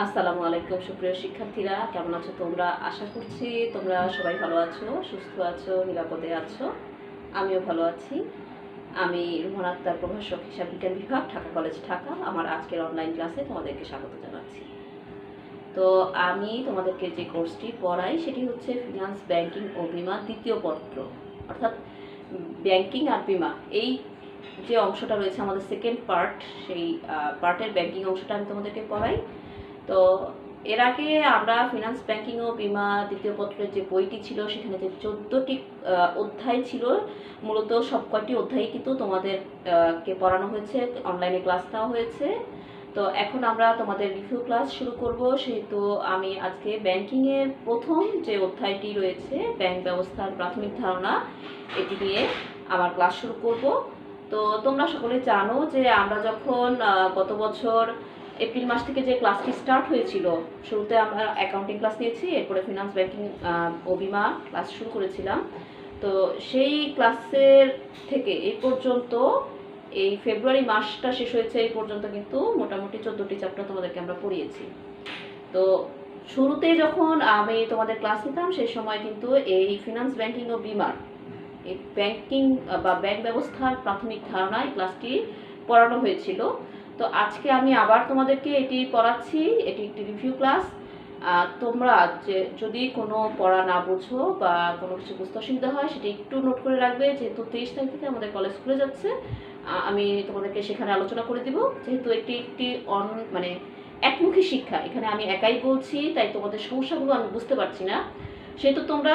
আসসালামু আলাইকুম সুপ্রিয় শিক্ষার্থীরা, কেমন আছো তোমরা? আশা করছি তোমরা সবাই ভালো আছো, সুস্থ আছো, নিরাপদে আছো। আমিও ভালো আছি। আমি রুমন আক্তার, প্রভাষক, হিসাব বিজ্ঞান বিভাগ, ঢাকা কলেজ, ঢাকা। আমার আজকের অনলাইন ক্লাসে তোমাদেরকে স্বাগত জানাচ্ছি। তো আমি তোমাদেরকে যে কোর্সটি পড়াই সেটি হচ্ছে ফিনান্স, ব্যাংকিং ও বিমা দ্বিতীয় পত্র, অর্থাৎ ব্যাংকিং আর বিমা। এই যে অংশটা রয়েছে আমাদের সেকেন্ড পার্ট, সেই পার্টের ব্যাংকিং অংশটা আমি তোমাদেরকে পড়াই। তো এর আগে আমরা ফিনান্স, ব্যাংকিং ও বিমা দ্বিতীয় পত্রের যে বইটি ছিল সেখানে যে 14টি অধ্যায় ছিল, মূলত সব কয়টি অধ্যায় কিন্তু তোমাদের কে পড়ানো হয়েছে, অনলাইনে ক্লাস নেওয়া হয়েছে। তো এখন আমরা তোমাদের রিভিউ ক্লাস শুরু করব। সেহেতু আমি আজকে ব্যাংকিংয়ের প্রথম যে অধ্যায়টি রয়েছে, ব্যাংক ব্যবস্থার প্রাথমিক ধারণা, এটি নিয়ে আমার ক্লাস শুরু করব। তো তোমরা সকলে জানো যে আমরা যখন গত বছর এপ্রিল মাস থেকে যে ক্লাসটি স্টার্ট হয়েছিল, শুরুতে আমরা অ্যাকাউন্টিং ক্লাস নিয়েছি, এরপরে ফিনান্স, ব্যাংকিং ও বিমা ক্লাস শুরু করেছিলাম। তো সেই ক্লাসের থেকে এই পর্যন্ত, এই ফেব্রুয়ারি মাসটা শেষ হয়েছে এই পর্যন্ত কিন্তু মোটামুটি 14টি চ্যাপ্টার তোমাদেরকে আমরা পড়িয়েছি। তো শুরুতে যখন আমি তোমাদের ক্লাস নিতাম সেই সময় কিন্তু এই ফিনান্স, ব্যাংকিং ও বিমার এই ব্যাংকিং বা ব্যাংক ব্যবস্থার প্রাথমিক ধারণা এই ক্লাসটি পড়ানো হয়েছিল। তো আজকে আমি আবার তোমাদেরকে এটি পড়াচ্ছি, এটি একটি রিভিউ ক্লাস। তোমরা যদি কোনো পড়া না বুঝো বা কোনো কিছু বুঝতে অসুবিধা হয় সেটি একটু নোট করে রাখবে, যেহেতু 23 তারিখ থেকে আমাদের কলেজ খুলে যাচ্ছে। আমি তোমাদেরকে সেখানে আলোচনা করে দিব, যেহেতু এটি একটি মানে একমুখী শিক্ষা, এখানে আমি একাই বলছি, তাই তোমাদের সমস্যাগুলো আমি বুঝতে পারছি না। সেহেতু তোমরা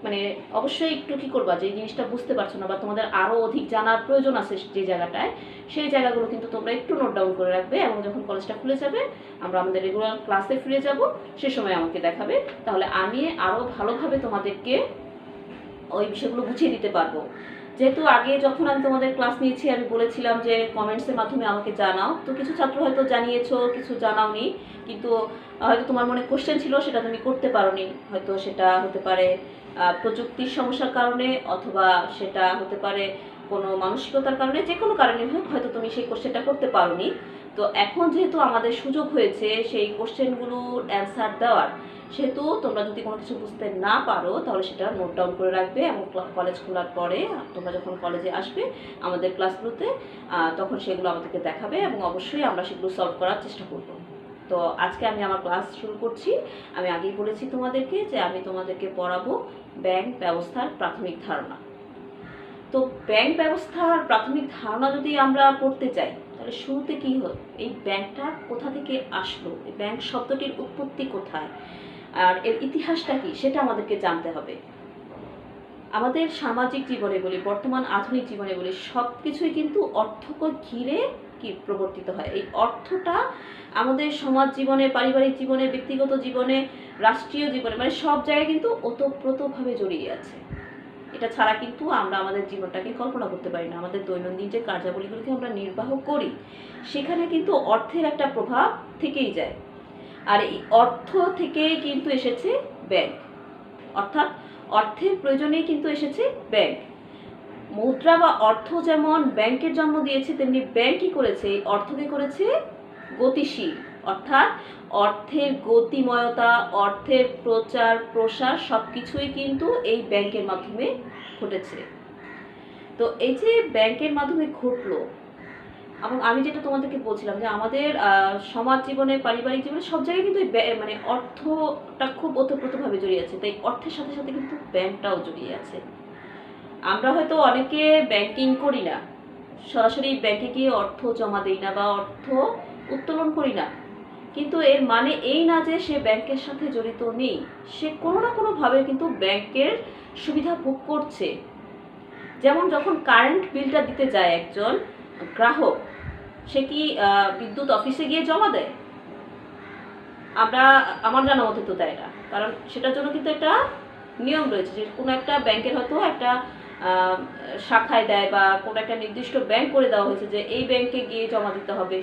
মানে অবশ্যই একটু কী করবা, যে জিনিসটা বুঝতে পারছো না বা তোমাদের আরও অধিক জানার প্রয়োজন আছে যে জায়গাটায়, সেই জায়গাগুলো কিন্তু তোমরা একটু নোট ডাউন করে রাখবে, এবং যখন কলেজটা খুলে যাবে, আমরা আমাদের রেগুলার ক্লাসে ফিরে যাব, সে সময় আমাকে দেখাবে। তাহলে আমি আরও ভালোভাবে তোমাদেরকে ওই বিষয়গুলো বুঝিয়ে দিতে পারবো। যেহেতু আগে যখন আমি তোমাদের ক্লাস নিয়েছি আমি বলেছিলাম যে কমেন্টসের মাধ্যমে আমাকে জানাও, তো কিছু ছাত্র হয়তো জানিয়েছো, কিছু জানাওনি, কিন্তু হয়তো তোমার মনে কোশ্চেন ছিল সেটা তুমি করতে পারোনি। হয়তো সেটা হতে পারে প্রযুক্তির সমস্যার কারণে, অথবা সেটা হতে পারে কোনো মানসিকতার কারণে, যে কোনো কারণে হোক হয়তো তুমি সেই কোশ্চেনটা করতে পারোনি। তো এখন যেহেতু আমাদের সুযোগ হয়েছে সেই কোশ্চেনগুলোর অ্যান্সার দেওয়ার, সেহেতু তোমরা যদি কোনো কিছু বুঝতে না পারো তাহলে সেটা নোট ডাউন করে রাখবে, এবং কলেজ খোলার পরে তোমরা যখন কলেজে আসবে আমাদের ক্লাসগুলোতে, তখন সেগুলো আমাদেরকে দেখাবে, এবং অবশ্যই আমরা সেগুলো সলভ করার চেষ্টা করব। তো আজকে আমি আমার ক্লাস শুরু করছি। আমি আগেই বলেছি তোমাদেরকে যে আমি তোমাদেরকে পড়াবো ব্যাংক ব্যবস্থার প্রাথমিক ধারণা। তো ব্যাংক ব্যবস্থার প্রাথমিক ধারণা যদি আমরা পড়তে চাই, তাহলে শুরুতে কী হয়, এই ব্যাংকটা কোথা থেকে আসলো, এই ব্যাংক শব্দটির উৎপত্তি কোথায়, আর এর ইতিহাসটা কি, সেটা আমাদেরকে জানতে হবে। আমাদের সামাজিক জীবনে বলি, বর্তমান আধুনিক জীবনে বলি, সব কিছুই কিন্তু অর্থকে ঘিরে কি প্রবর্তিত হয়। এই অর্থটা আমাদের সমাজ জীবনে, পারিবারিক জীবনে, ব্যক্তিগত জীবনে, রাষ্ট্রীয় জীবনে, মানে সব জায়গায় কিন্তু ওতপ্রোতভাবে জড়িয়ে আছে। এটা ছাড়া কিন্তু আমরা আমাদের জীবনটাকে কল্পনা করতে পারি না। আমাদের দৈনন্দিন যে কার্যাবলীগুলোকে আমরা নির্বাহ করি সেখানে কিন্তু অর্থের একটা প্রভাব থেকেই যায়। আর এই অর্থ থেকেই কিন্তু এসেছে ব্যাংক, অর্থাৎ অর্থের প্রয়োজনেই কিন্তু এসেছে ব্যাংক। মুদ্রা বা অর্থ যেমন ব্যাংকের জন্ম দিয়েছে, তেমনি ব্যাংকই করেছে এই অর্থকে করেছে গতিশীল, অর্থাৎ অর্থের গতিময়তা, অর্থের প্রচার প্রসার সব কিছুই কিন্তু এই ব্যাংকের মাধ্যমে ঘটেছে। তো এই যে ব্যাংকের মাধ্যমে ঘটলো, এবং আমি যেটা তোমাদেরকে বলছিলাম যে আমাদের সমাজ জীবনে, পারিবারিক জীবনে সব জায়গায় কিন্তু মানে অর্থটা খুব ওতপ্রোতভাবে জড়িয়ে আছে, তাই অর্থের সাথে সাথে কিন্তু ব্যাংকটাও জড়িয়ে আছে। আমরা হয়তো অনেকে ব্যাংকিং করি না, সরাসরি ব্যাংকে গিয়ে অর্থ জমা দিই না বা অর্থ উত্তোলন করি না, কিন্তু এর মানে এই না যে সে ব্যাংকের সাথে জড়িত নেই, সে কোনো না কোনোভাবে কিন্তু ব্যাংকের সুবিধা ভোগ করছে। যেমন যখন কারেন্ট বিলটা দিতে যায় একজন গ্রাহক, সে কি বিদ্যুৎ অফিসে গিয়ে জমা দেয়? আমার জানা মতে তো দেয় না, কারণ সেটার জন্য কিন্তু একটা নিয়ম রয়েছে যে কোনো একটা ব্যাংকের হয়তো একটা শাখায় দেয়, বা কোনো একটা নির্দিষ্ট ব্যাংক করে দেওয়া হয়েছে যে এই ব্যাংকে গিয়ে জমা দিতে হবে।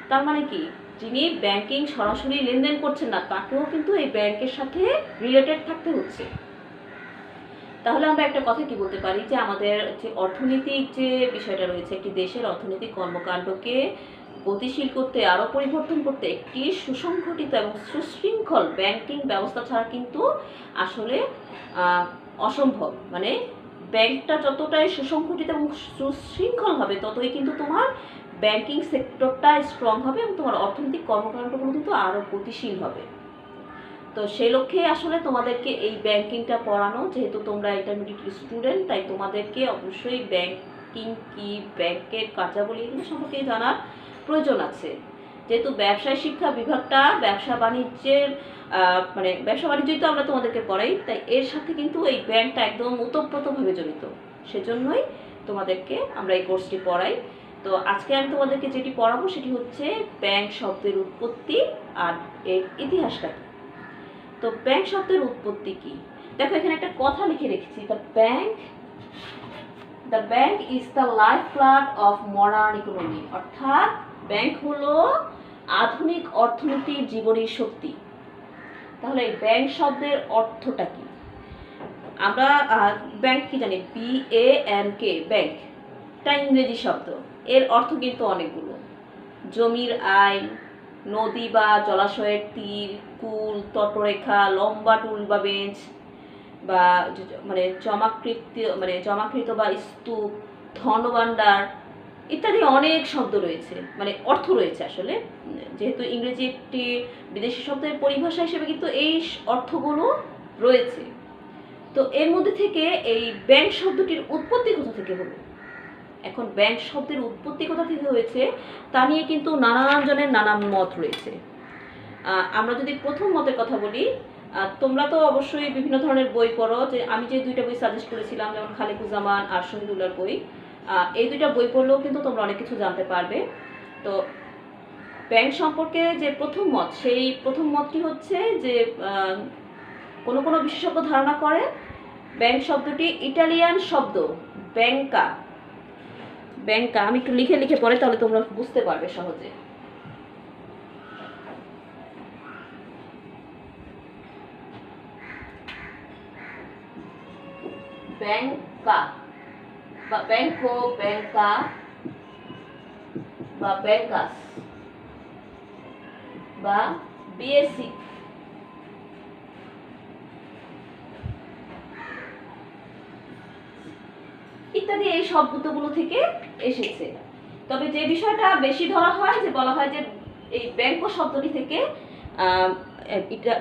তার মানে কি, যিনি ব্যাংকিং সরাসরি লেনদেন করছেন না তাকেও কিন্তু এই ব্যাংকের সাথে রিলেটেড থাকতে হচ্ছে। তাহলে আমরা একটা কথা কি বলতে পারি, যে আমাদের যে অর্থনৈতিক যে বিষয়টা রয়েছে, একটি দেশের অর্থনৈতিক কর্মকাণ্ডকে গতিশীল করতে, আরও পরিবর্তন করতে একটি সুসংগঠিত এবং সুশৃঙ্খল ব্যাংকিং ব্যবস্থা ছাড়া কিন্তু আসলে অসম্ভব। মানে ব্যাংকটা যতটাই সুসংগঠিত এবং সুশৃঙ্খল হবে ততই কিন্তু তোমার ব্যাংকিং সেক্টরটা স্ট্রং হবে এবং তোমার অর্থনৈতিক কর্মকাণ্ডগুলো কিন্তু আরও গতিশীল হবে। তো সেই লক্ষ্যে আসলে তোমাদেরকে এই ব্যাংকিংটা পড়ানো, যেহেতু তোমরা ইন্টারমিডিয়েট স্টুডেন্ট, তাই তোমাদেরকে অবশ্যই ব্যাংকিং কি, ব্যাংকের কার্যাবলী এগুলো সম্পর্কে জানার প্রয়োজন আছে। যেহেতু ব্যবসায় শিক্ষা বিভাগটা ব্যবসা বাণিজ্যের মানে ব্যবসা বাণিজ্যই তো আমরা তোমাদেরকে পড়াই, তাই এর সাথে কিন্তু এই ব্যাংকটা একদম ওতপ্রোতভাবে জড়িত। সেজন্যই তোমাদেরকে আমরা এই কোর্সটি পড়াই। তো আজকে আমি তোমাদেরকে যেটি পড়াবো সেটি হচ্ছে ব্যাংক শব্দের উৎপত্তি আর এর ইতিহাসটা কি। তো ব্যাংক শব্দের উৎপত্তি কি, দেখো এখানে একটা কথা লিখে রেখেছি, the bank is the life blood of modern economy. অর্থাৎ ব্যাংক হলো আধুনিক অর্থনীতির জীবনী শক্তি। তাহলে এই ব্যাংক শব্দের অর্থটা কি? আমরা ব্যাংক কি জানি, BANK, ব্যাংক, এটা ইংরেজি শব্দ। এর অর্থ কিন্তু অনেকগুলো। জমির আইন, নদী বা জলাশয়ের তীর, কুল, তটরেখা, লম্বা টুল বা বেঞ্চ, বা মানে জমাকৃত বা স্তূপ, ধনভাণ্ডার ইত্যাদি অনেক শব্দ রয়েছে, মানে অর্থ রয়েছে। আসলে যেহেতু ইংরেজি একটি বিদেশি শব্দের পরিভাষা হিসেবে কিন্তু এই অর্থগুলো রয়েছে। তো এর মধ্যে থেকে এই ব্যাংক শব্দটির উৎপত্তি কোথা থেকে হলো? এখন ব্যাংক শব্দের উৎপত্তি কোথা থেকে হয়েছে তা নিয়ে কিন্তু নানান জনের নানান মত রয়েছে। আমরা যদি প্রথম মতের কথা বলি, তোমরা তো অবশ্যই বিভিন্ন ধরনের বই পড়ো। যে আমি যে দুইটা বই সাজেস্ট করেছিলাম, যেমন খালিকুজ্জামান আর শহীদুল্লাহর বই, এই দুইটা বই পড়লেও কিন্তু তোমরা অনেক কিছু জানতে পারবে। তো ব্যাংক সম্পর্কে যে প্রথম মত, সেই প্রথম মতটি হচ্ছে যে কোনো কোনো বিশেষজ্ঞ ধারণা করে ব্যাংক শব্দটি ইটালিয়ান শব্দ ব্যাংকা। আমি একটু লিখে লিখে পড়ে, তাহলে তোমরা বুঝতে পারবে সহজে। ব্যাংকা বা ব্যাংকো, ব্যাংকা বা ব্যাংকাস বা BSc ইত্যাদি এই শব্দগুলো থেকে এসেছে। তবে যে বিষয়টা বেশি ধরা হয়, যে বলা হয় যে এই ব্যাংকো শব্দটি থেকে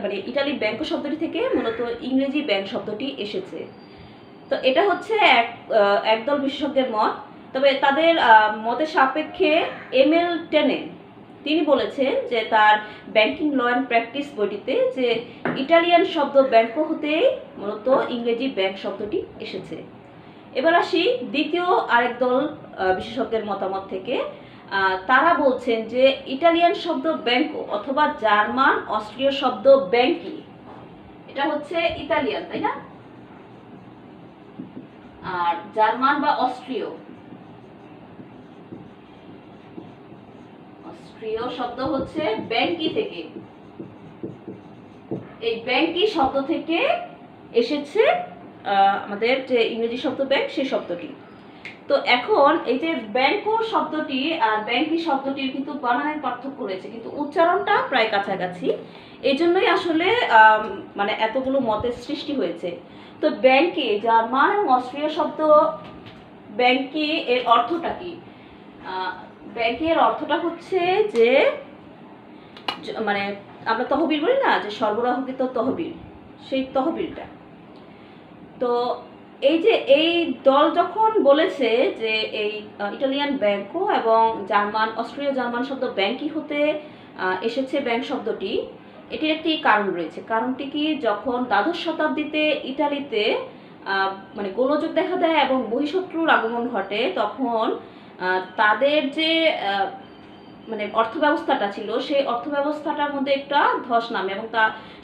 মানে ইটালির ব্যাংকো শব্দটি থেকে মূলত ইংরেজি ব্যাংক শব্দটি এসেছে। তো এটা হচ্ছে একদল বিশেষজ্ঞের মত। তবে তাদের মতের সাপেক্ষে ML টেনে তিনি বলেছেন যে তার ব্যাংকিং ল অ্যান্ড প্র্যাকটিস বইটিতে যে ইটালিয়ান শব্দ ব্যাংকো হতেই মূলত ইংরেজি ব্যাংক শব্দটি এসেছে। এবার আসি দ্বিতীয় আরেক দল বিশেষজ্ঞের মতামত থেকে। তারা বলছেন যে ইটালিয়ান শব্দ ব্যাংকো অথবা জার্মান অস্ট্রীয় শব্দ ব্যাংকি, এটা হচ্ছে ইতালিয়ান, তাই না? আর জার্মান বা অস্ট্রীয় শব্দ হচ্ছে ব্যাংকি থেকে। এই ব্যাংকি শব্দ থেকে এসেছে আমাদের যে ইংরেজি শব্দ ব্যাংক, সেই শব্দটি। তো এখন এই যে ব্যাংকো শব্দটি আর ব্যাংকি শব্দটির কিন্তু বানানের পার্থক্য রয়েছে, কিন্তু উচ্চারণটা প্রায় কাছাকাছি। এই জন্যই আসলে মানে এতগুলো মতের সৃষ্টি হয়েছে। তো ব্যাংকি, জার্মান এবং অস্ট্রীয় শব্দ ব্যাংকি, এর অর্থটা কি? ব্যাংকি এর অর্থটা হচ্ছে যে মানে আমরা তহবিল বলি না, যে সরবরাহকৃত তহবিল, সেই তহবিলটা। তো এই যে এই দল যখন বলেছে যে এই ইটালিয়ান ব্যাংকো এবং অস্ট্রীয় জার্মান শব্দ ব্যাংকি হতে এসেছে ব্যাংক শব্দটি, এটির একটি কারণ রয়েছে। কারণটি কি, যখন দ্বাদশ শতাব্দীতে ইটালিতে মানে গোলযোগ দেখা দেয় এবং বহিঃশত্রুর আগমন ঘটে, তখন তাদের যে মানে অর্থব্যবস্থাটা ছিল, সেই অর্থব্যবস্থাটার মধ্যে একটা ধস নামে, এবং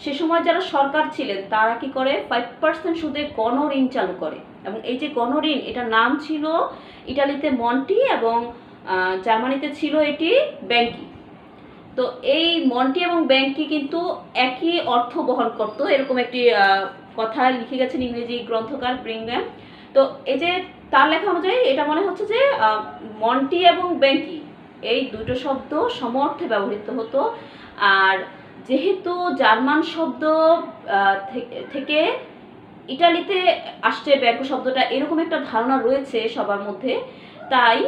সে সময় যারা সরকার ছিলেন তারা কি করে 5% সুদে গণঋণ চালু করে। এবং এই যে গণঋণ, এটার নাম ছিল ইটালিতে মন্টি এবং জার্মানিতে ছিল এটি ব্যাংকি। তো এই মন্টি এবং ব্যাংকি কিন্তু একই অর্থ বহন করতো, এরকম একটি কথা লিখে গেছেন ইংরেজি গ্রন্থকার ব্রিংগ্যাম। তো এই যে তার লেখা অনুযায়ী এটা মনে হচ্ছে যে মন্টি এবং ব্যাংকি এই দুটো শব্দ সমর্থে ব্যবহৃত হতো। আর যেহেতু জার্মান শব্দ থেকে ইটালিতে আসছে ব্যাংকো শব্দটা, এরকম একটা ধারণা রয়েছে সবার মধ্যে, তাই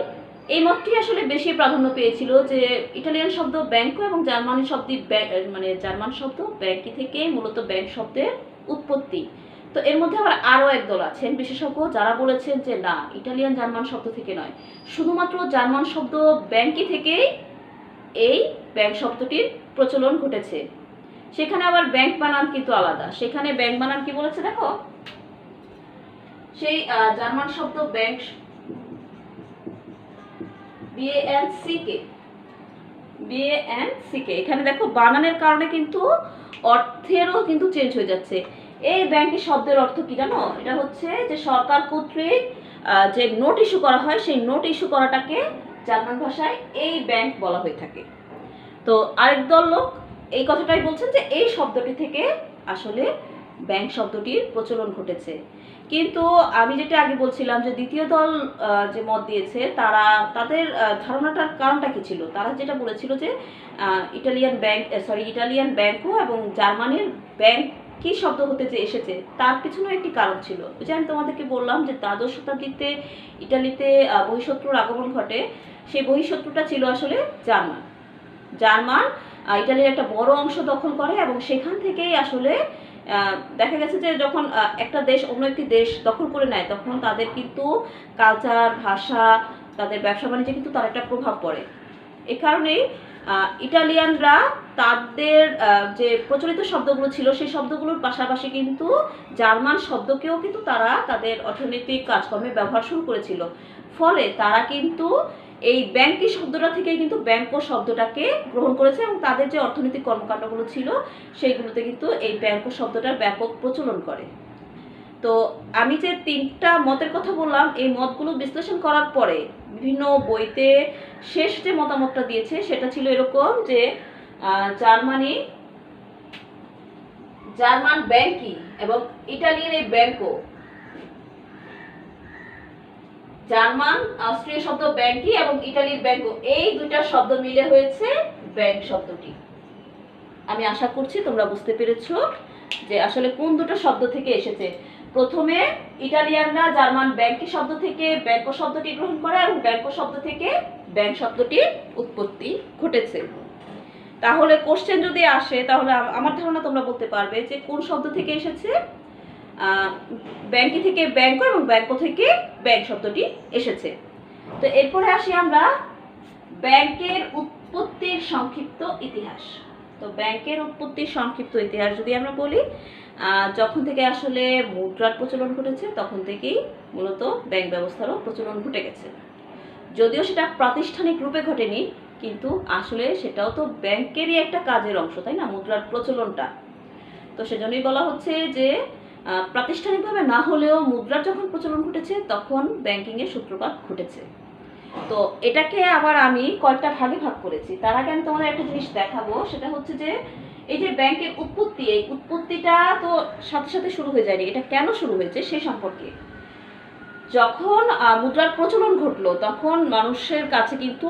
এই মতটি আসলে বেশি প্রাধান্য পেয়েছিল যে ইটালিয়ান শব্দ ব্যাংকো এবং জার্মানি শব্দ মানে জার্মান শব্দ ব্যাংকি থেকে মূলত ব্যাংক শব্দের উৎপত্তি। তো এর মধ্যে আবার আরও একদল আছেন বিশেষজ্ঞ যারা বলেছেন যে না, ইটালিয়ান জার্মান শব্দ থেকে নয়, শুধুমাত্র জার্মান শব্দ ব্যাংকি থেকেই এই ব্যাংক শব্দটির প্রচলন ঘটেছে। সেখানে আবার ব্যাংক বানান কিন্তু আলাদা। সেখানে ব্যাংক বানান কি বলেছে দেখো, সেই জার্মান শব্দ ব্যাংক বিএএনসিকে এখানে দেখো বানানের কারণে কিন্তু অর্থেরও কিন্তু চেঞ্জ হয়ে যাচ্ছে। এই ব্যাংকের শব্দের অর্থ কি জানো? এটা হচ্ছে যে সরকার কর্তৃক যে নোট ইস্যু করা হয়, সেই নোট ইস্যু করাটাকে জার্মান ভাষায় এই ব্যাংক বলা হয়ে থাকে। তো আরেক দল লোক এই কথাটাই বলছেন যে এই শব্দটি থেকে আসলে ব্যাংক শব্দটির প্রচলন ঘটেছে। কিন্তু আমি যেটা আগে বলছিলাম যে দ্বিতীয় দল যে মত দিয়েছে, তাদের ধারণাটার কারণটা কি ছিল? তারা যেটা বলেছিল যে ইটালিয়ান ব্যাংকো এবং জার্মানির ব্যাংক কি শব্দ হতে যে এসেছে তার পিছনেও একটি কারণ ছিল। যে আমি তোমাদেরকে বললাম যে দ্বাদশ শতাব্দীতে ইটালিতে বহিঃশত্রুর আগমন ঘটে। সেই বহিঃশত্রুটা ছিল আসলে জার্মান ইটালির একটা বড় অংশ দখল করে এবং সেখান থেকেই আসলে দেখা গেছে যে যখন একটা দেশ অন্য একটি দেশ দখল করে নেয় তখন তাদের কিন্তু কালচার, ভাষা, তাদের ব্যবসা বাণিজ্যে কিন্তু তার একটা প্রভাব পড়ে। এ কারণেই ইটালিয়ানরা তাদের যে প্রচলিত শব্দগুলো ছিল সেই শব্দগুলোর পাশাপাশি কিন্তু জার্মান শব্দকেও কিন্তু তারা তাদের অর্থনৈতিক কাজকর্মে ব্যবহার শুরু করেছিল। ফলে তারা কিন্তু এই ব্যাংকি শব্দটা থেকে কিন্তু ব্যাংকো শব্দটাকে গ্রহণ করেছে এবং তাদের যে অর্থনৈতিক কর্মকাণ্ডগুলো ছিল সেইগুলোতে কিন্তু এই ব্যাংকো শব্দটার ব্যাপক প্রচলন করে। তো আমি যে তিনটা মতের কথা বললাম, এই মতগুলো বিশ্লেষণ করার পরে বিভিন্ন বইতে শেষ যে মতামতটা দিয়েছে সেটা ছিল এরকম যে জার্মান ব্যাংকি এবং ইটালির এই ব্যাংকো, জার্মান অস্ট্রিয় শব্দ ব্যাংকি এবং ইটালির ব্যাংকো, এই দুইটা শব্দ মিলে হয়েছে ব্যাংক শব্দটি। আমি আশা করছি তোমরা বুঝতে পেরেছো যে আসলে কোন দুটো শব্দ থেকে এসেছে। প্রথমে ইটালিয়ানরা জার্মান ব্যাংকি শব্দ থেকে ব্যাংকো শব্দটি গ্রহণ করে এবং ব্যাংকো শব্দ থেকে ব্যাংক শব্দটির উৎপত্তি ঘটেছে। তাহলে কোশ্চেন যদি আসে তাহলে আমার ধারণা তোমরা বলতে পারবে যে কোন শব্দ থেকে এসেছে। ব্যাংকি থেকে ব্যাংকো এবং ব্যাংকো থেকে ব্যাংক শব্দটি এসেছে। তো এরপরে আসি আমরা ব্যাংকের উৎপত্তির সংক্ষিপ্ত ইতিহাস। তো ব্যাংকের উৎপত্তির সংক্ষিপ্ত ইতিহাস যদি আমরা বলি, যখন থেকে আসলে মুদ্রার প্রচলন ঘটেছে তখন থেকেই মূলত ব্যাংক ব্যবস্থারও প্রচলন ঘটে গেছে। যদিও সেটা প্রাতিষ্ঠানিক রূপে ঘটেনি, কিন্তু আসলে সেটাও তো ব্যাংকেরই একটা কাজের অংশ, তাই না, মুদ্রার প্রচলনটা। তো সেজন্যই বলা হচ্ছে যে প্রাতিষ্ঠানিকভাবে না হলেও মুদ্রার যখন প্রচলন ঘটেছে তখন ব্যাংকিংয়ের সূত্রপাত ঘটেছে। তো এটাকে আবার আমি কয়েকটা ভাগে ভাগ করেছি। তার আগে আমি তোমাদের একটা জিনিস দেখাবো, সেটা হচ্ছে যে এই যে ব্যাংকের উৎপত্তি, এই উৎপত্তিটা তো সাথে সাথে শুরু হয়ে যায়নি। এটা কেন শুরু হয়েছে সে সম্পর্কে। যখন মুদ্রার প্রচলন ঘটলো তখন মানুষের কাছে কিন্তু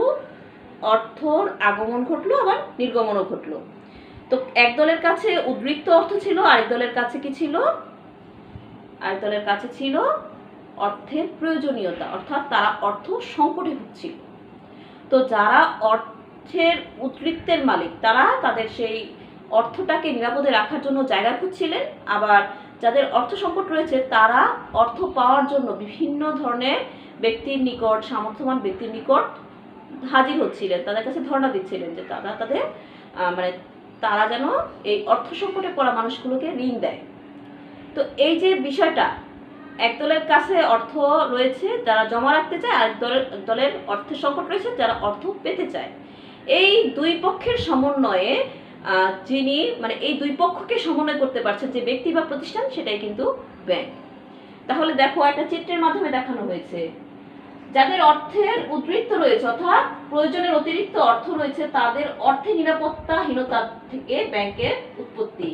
অর্থর আগমন ঘটলো, আবার নির্গমনও ঘটলো। তো এক দলের কাছে উদ্বৃত্ত অর্থ ছিল, আরেক দলের কাছে কি ছিল? আরেক দলের কাছে ছিল অর্থের প্রয়োজনীয়তা, অর্থাৎ তারা অর্থ সংকটে ভুগছিল। তো যারা অর্থের উদ্বৃত্তের মালিক তারা তাদের সেই অর্থটাকে নিরাপদে রাখার জন্য জায়গা খুঁজছিলেন, আবার যাদের অর্থ সংকট রয়েছে তারা অর্থ পাওয়ার জন্য বিভিন্ন ধরনের ব্যক্তির নিকট, সামর্থ্যবান ব্যক্তির নিকট হাজির হচ্ছিলেন, তাদের কাছে ধর্ণা দিচ্ছিলেন যে তারা যেন এই অর্থ সংকটে পড়া মানুষগুলোকে ঋণ দেয়। তো এই যে বিষয়টা, এক দলের কাছে অর্থ রয়েছে যারা জমা রাখতে চায়, আরেক দলের অর্থের সংকট রয়েছে যারা অর্থ পেতে চায়। এই দুই পক্ষের সমন্বয়ে যিনি এই দুই পক্ষকে সমন্বয় করতে পারছেন যে ব্যক্তি বা প্রতিষ্ঠান, সেটাই কিন্তু ব্যাংক। তাহলে দেখো একটা চিত্রের মাধ্যমে দেখানো হয়েছে, যাদের অর্থের উদ্বৃত্ত রয়েছে অর্থাৎ প্রয়োজনের অতিরিক্ত অর্থ রয়েছে তাদের অর্থের নিরাপত্তাহীনতা থেকে ব্যাংকের উৎপত্তি।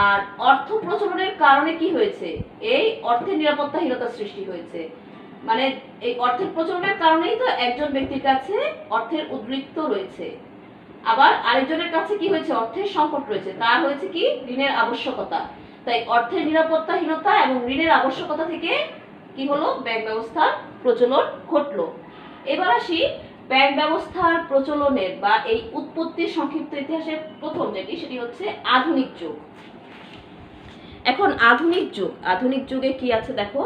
আর অর্থ প্রচলনের কারণে কি হয়েছে? এই অর্থের নিরাপত্তাহীনতা সৃষ্টি হয়েছে। মানে এই অর্থের প্রচলনের কারণেই তো একজন ব্যক্তির কাছে অর্থের উদ্বৃত্ত রয়েছে, আবার আরেকজনের কাছে কি হয়েছে, অর্থের সংকট রয়েছে, তার হয়েছে কি ঋণের আবশ্যকতা। তাই অর্থের নিরাপত্তাহীনতা এবং ঋণের আবশ্যকতা থেকে কি হলো, ব্যাংক ব্যবস্থার প্রচলন ঘটলো। এবার আসি ব্যাংক ব্যবস্থার প্রচলনের বা এই উৎপত্তির সংক্ষিপ্ত ইতিহাসের প্রথম যেটি, সেটি হচ্ছে আধুনিক যুগ। এখন আধুনিক যুগে কি আছে দেখো,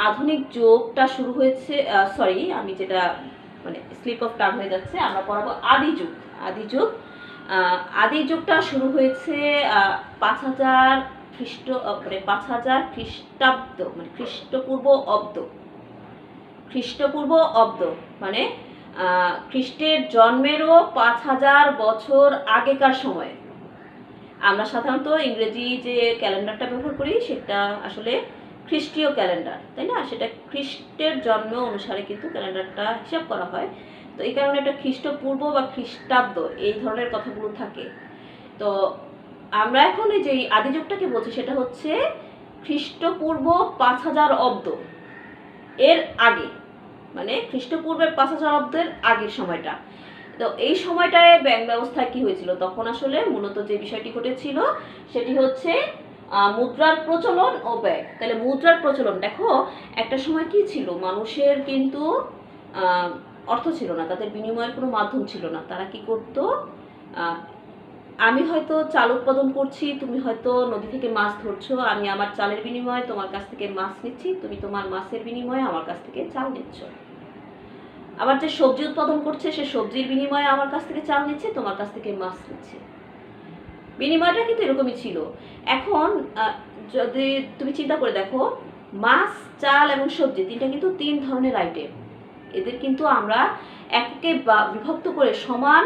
আধুনিক যুগটা শুরু হয়েছে, সরি আমি যেটা মানে স্লিপ অফ টাং হয়ে যাচ্ছে, আমরা পড়াবো আদি যুগ। আদি যুগটা শুরু হয়েছে 5000 খ্রিস্ট মানে 5000 খ্রিস্টাব্দ মানে খ্রিস্টপূর্ব অব্দ মানে খ্রিস্টের জন্মেরও 5000 বছর আগেকার সময়। আমরা সাধারণত ইংরেজি যে ক্যালেন্ডারটা ব্যবহার করি সেটা আসলে খ্রিস্টীয় ক্যালেন্ডার, তাই না? সেটা খ্রিস্টের জন্ম অনুসারে কিন্তু ক্যালেন্ডারটা হিসাব করা হয়। তো এই কারণে এটা খ্রিস্টপূর্ব বা খ্রিস্টাব্দ এই ধরনের কথাগুলো থাকে। তো আমরা এখন এই যে আদি যুগটাকে বলছি সেটা হচ্ছে খ্রিস্টপূর্ব 5000 অব্দ এর আগে, মানে খ্রিস্টপূর্বের 5000 অব্দের আগের সময়টা। তো এই সময়টায় ব্যাংক ব্যবস্থায় কি হয়েছিল, তখন আসলে মূলত যে বিষয়টি ঘটেছিল সেটি হচ্ছে মুদ্রার প্রচলন ও ব্যয়। তাহলে মুদ্রার প্রচলন দেখো, একটা সময় কি ছিল, মানুষের কিন্তু অর্থ ছিল না, তাদের বিনিময়ের কোনো মাধ্যম ছিল না। তারা কি করতো, আমি হয়তো চাল উৎপাদন করছি, তুমি হয়তো নদী থেকে মাছ ধরছো, আমি আমার চালের বিনিময়ে তোমার কাছ থেকে মাছ নিচ্ছি, তুমি তোমার মাছের বিনিময়ে আমার কাছ থেকে চাল নিচ্ছ। আবার যে সবজি উৎপাদন করছে সে সবজির বিনিময়ে আমার কাছ থেকে চাল নিচ্ছে, তোমার কাছ থেকে মাছ নিচ্ছে। বিনিময়টা কিন্তু এরকমই ছিল। এখন যদি তুমি চিন্তা করে দেখো, মাছ, চাল এবং সবজি তিনটা কিন্তু 3 ধরনের আইটেম। এদের কিন্তু আমরা এককে বিভক্ত করে সমান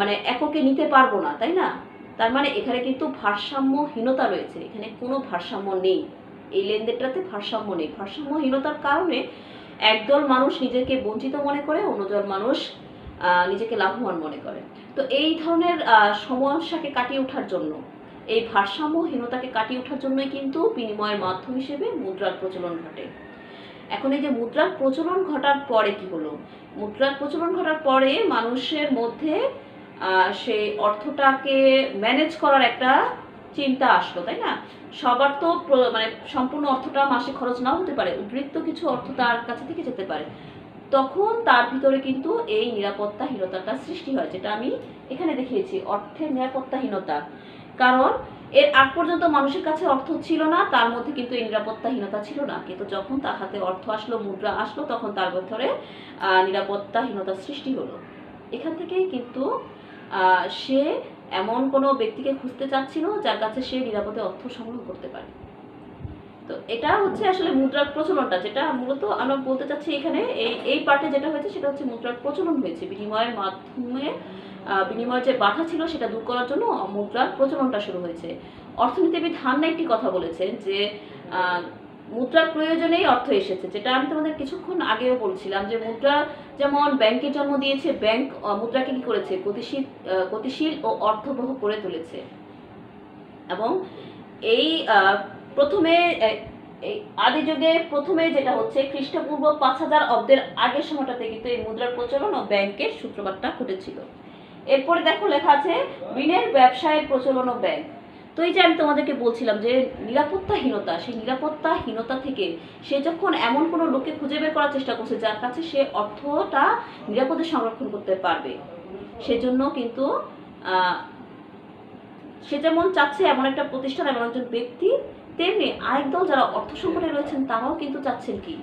মানে এককে নিতে পারবো না, তাই না? তার মানে এখানে কিন্তু ভারসাম্যহীনতা রয়েছে, এখানে কোনো ভারসাম্য নেই, এই লেনদেনটাতে ভারসাম্য নেই। ভারসাম্যহীনতার কারণে একদল মানুষ নিজেকে বঞ্চিত মনে করে, অন্যদল মানুষ নিজেকে লাভবান মনে করে। তো এই ধরনের সমস্যাকে কাটিয়ে ওঠার জন্য, এই ভারসাম্যহীনতাকে কাটিয়ে ওঠার জন্যই কিন্তু বিনিময়ের মাধ্যম হিসেবে মুদ্রার প্রচলন ঘটে। এখন এই যে মুদ্রার প্রচলন ঘটার পরে কি হলো, মুদ্রার প্রচলন ঘটার পরে মানুষের মধ্যে সেই অর্থটাকে ম্যানেজ করার একটা চিন্তা আসলো, তাই না? সবার তো মানে সম্পূর্ণ অর্থটা মাসে খরচ নাও হতে পারে, উদ্বৃত্ত কিছু অর্থ তার কাছে থেকে যেতে পারে। তখন তার ভিতরে কিন্তু এই নিরাপত্তাহীনতাটা সৃষ্টি হয়, যেটা আমি এখানে দেখিয়েছি, অর্থের নিরাপত্তাহীনতা। কারণ এর আগ পর্যন্ত মানুষের কাছে অর্থ ছিল না, তার মধ্যে কিন্তু এই নিরাপত্তাহীনতা ছিল না। কিন্তু যখন তার হাতে অর্থ আসলো, মুদ্রা আসলো, তখন তার ভিতরে নিরাপত্তাহীনতার সৃষ্টি হলো। এখান থেকেই কিন্তু সে এমন কোনো ব্যক্তিকে খুঁজতে চাচ্ছিল যার কাছে সে নিরাপদে অর্থ সংগ্রহ করতে পারে। তো এটা হচ্ছে আসলে মুদ্রার প্রচলনটা, যেটা মূলত আমরা বলতে চাচ্ছি এখানে এই পার্টে যেটা হয়েছে সেটা হচ্ছে মুদ্রার প্রচলন হয়েছে। বিনিময়ের মাধ্যমে বিনিময়ের যে বাধা ছিল সেটা দূর করার জন্য মুদ্রার প্রচলনটা শুরু হয়েছে। অর্থনীতিবিদ হান্না একটি কথা বলেছেন যে মুদ্রার প্রয়োজনেই অর্থ এসেছে, যেটা আমি তোমাদের কিছুক্ষণ আগেও বলছিলাম যে মুদ্রা যেমন ব্যাংকের জন্ম দিয়েছে, ব্যাংক মুদ্রাকে কি করেছে, গতিশীল ও অর্থবহ করে তুলেছে। এবং এই প্রথমে এই আদি যুগে প্রথমে যেটা হচ্ছে খ্রিস্টপূর্ব 5000 অব্দের আগের সময়টাতে কিন্তু এই মুদ্রার প্রচলন ও ব্যাংকের সূত্রপাতটা ঘটেছিল। এরপরে দেখো লেখা আছে ঋণের ব্যবসায়ের প্রচলন ও ব্যাংক। তো এই যে আমি তোমাদেরকে বলছিলাম যে নিরাপত্তাহীনতা, সেই নিরাপত্তাহীনতা থেকে সে যখন এমন কোনো লোককে খুঁজে বের করার চেষ্টা করছে যার কাছে সে অর্থটা নিরাপদে সংরক্ষণ করতে পারবে, সেজন্য কিন্তু সে যেমন চাচ্ছে এমন একটা প্রতিষ্ঠান, এমন একজন ব্যক্তি, তেমনি আরেক দল যারা অর্থ সংকটে রয়েছেন তারাও কিন্তু চাচ্ছেন কি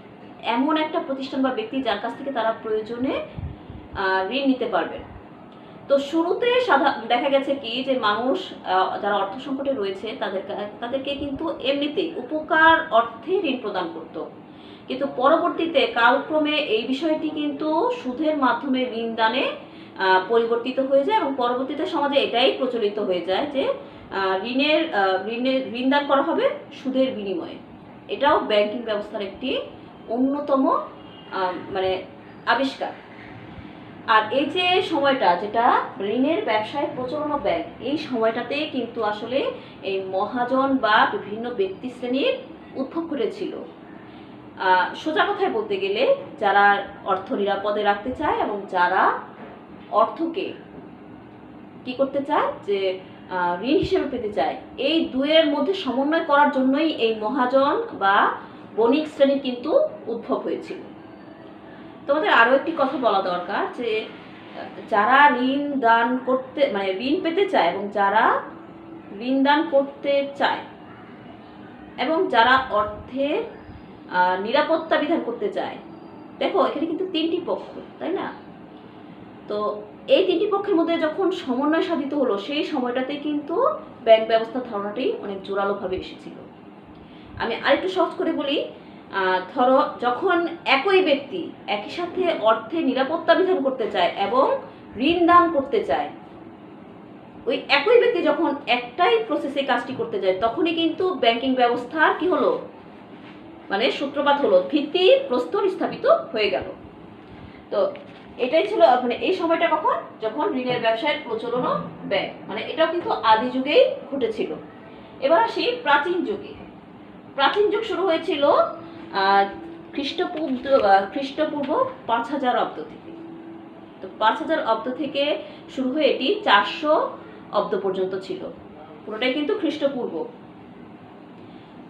এমন একটা প্রতিষ্ঠান বা ব্যক্তি যার কাছ থেকে তারা প্রয়োজনে ঋণ নিতে পারবে। তো শুরুতে দেখা গেছে কি যে মানুষ যারা অর্থ সংকটে রয়েছে তাদেরকে কিন্তু এমনিতেই উপকার অর্থে ঋণ প্রদান করত, কিন্তু পরবর্তীতে কালক্রমে এই বিষয়টি কিন্তু সুদের মাধ্যমে ঋণ দানে পরিবর্তিত হয়ে যায় এবং পরবর্তীতে সমাজে এটাই প্রচলিত হয়ে যায় যে ঋণ দান করা হবে সুদের বিনিময়ে। এটাও ব্যাংকিং ব্যবস্থার একটি অন্যতম মানে আবিষ্কার। আর এই যে সময়টা যেটা ঋণের ব্যবসায় প্রচলন ও ব্যাংক, এই সময়টাতে কিন্তু আসলে এই মহাজন বা বিভিন্ন ব্যক্তি শ্রেণীর উদ্ভব ঘটেছিল। সোজা কথায় বলতে গেলে যারা অর্থ নিরাপদে রাখতে চায় এবং যারা অর্থকে কি করতে চায় যে ঋণ হিসেবে পেতে চায়, এই দুয়ের মধ্যে সমন্বয় করার জন্যই এই মহাজন বা বণিক শ্রেণী কিন্তু উদ্ভব হয়েছিল। তোমাদের আরও একটি কথা বলা দরকার যে যারা ঋণ দান করতে মানে ঋণ পেতে চায় এবং যারা ঋণ দান করতে চায় এবং যারা অর্থের নিরাপত্তা বিধান করতে চায়, দেখো এখানে কিন্তু তিনটি পক্ষ, তাই না? তো এই তিনটি পক্ষের মধ্যে যখন সমন্বয় সাধিত হলো, সেই সময়টাতে কিন্তু ব্যাংক ব্যবস্থার ধারণাটি অনেক জোরালোভাবে এসেছিল। আমি আরেকটু সহজ করে বলি, ধরো যখন একই ব্যক্তি একই সাথে অর্থের নিরাপত্তা বিধান করতে চায় এবং ঋণ দান করতে চায়, ওই একই ব্যক্তি যখন একটাই প্রসেসে কাজটি করতে যায়, তখনই কিন্তু ব্যাংকিং ব্যবস্থার কি হলো, মানে সূত্রপাত হলো, ভিত্তি প্রস্তর স্থাপিত হয়ে গেল। তো এটাই ছিল মানে এই সময়টা কখন, যখন ঋণের ব্যবসায়ের প্রচলন ব্যাংক, মানে এটাও কিন্তু আদি যুগেই ঘটেছিল। এবার আসি প্রাচীন যুগে। প্রাচীন যুগ শুরু হয়েছিল খ্রিস্টপূর্ব 5000 অব্দ থেকে। তো 5000 অব্দ থেকে শুরু হয়ে এটি 400 অব্দ পর্যন্ত ছিল, পুরোটাই কিন্তু খ্রিস্টপূর্ব।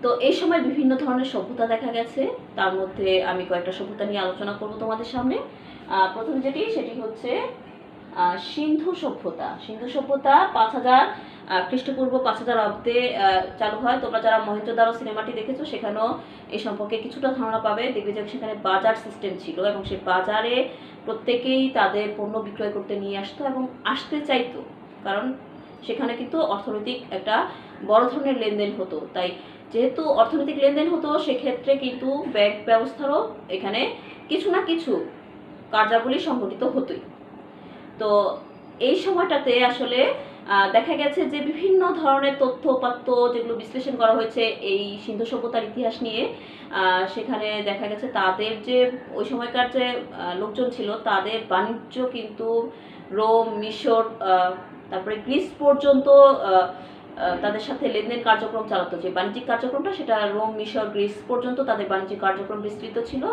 তো এই সময় বিভিন্ন ধরনের সভ্যতা দেখা গেছে, তার মধ্যে আমি কয়েকটা সভ্যতা নিয়ে আলোচনা করব তোমাদের সামনে। প্রথম সেটি হচ্ছে সিন্ধু সভ্যতা। সিন্ধু সভ্যতা 5000 খ্রিস্টপূর্ব 5000 অব্দে চালু হয়। তোমরা যারা মহেঞ্জোদারো সিনেমাটি দেখেছো সেখানেও এই সম্পর্কে কিছুটা ধারণা পাবে। দেখবে যে সেখানে বাজার সিস্টেম ছিল এবং সেই বাজারে প্রত্যেকেই তাদের পণ্য বিক্রয় করতে নিয়ে আসতো এবং আসতে চাইতো, কারণ সেখানে কিন্তু অর্থনৈতিক একটা বড় ধরনের লেনদেন হতো। তাই যেহেতু অর্থনৈতিক লেনদেন হতো, সেক্ষেত্রে কিন্তু ব্যাংক ব্যবস্থারও এখানে কিছু না কিছু কার্যাবলী সংঘটিত হতোই। তো এই সময়টাতে আসলে দেখা গেছে যে বিভিন্ন ধরনের তথ্য উপাত্ত যেগুলো বিশ্লেষণ করা হয়েছে এই সিন্ধু সভ্যতার ইতিহাস নিয়ে, সেখানে দেখা গেছে তাদের যে ওই সময়কার যে লোকজন ছিল, তাদের বাণিজ্য কিন্তু রোম, মিশর, তারপরে গ্রিস পর্যন্ত তাদের সাথে লেনদেন কার্যক্রম চালাতো। যে বাণিজ্যিক কার্যক্রমটা সেটা রোম, মিশর, গ্রিস পর্যন্ত তাদের বাণিজ্যিক কার্যক্রম বিস্তৃত ছিল।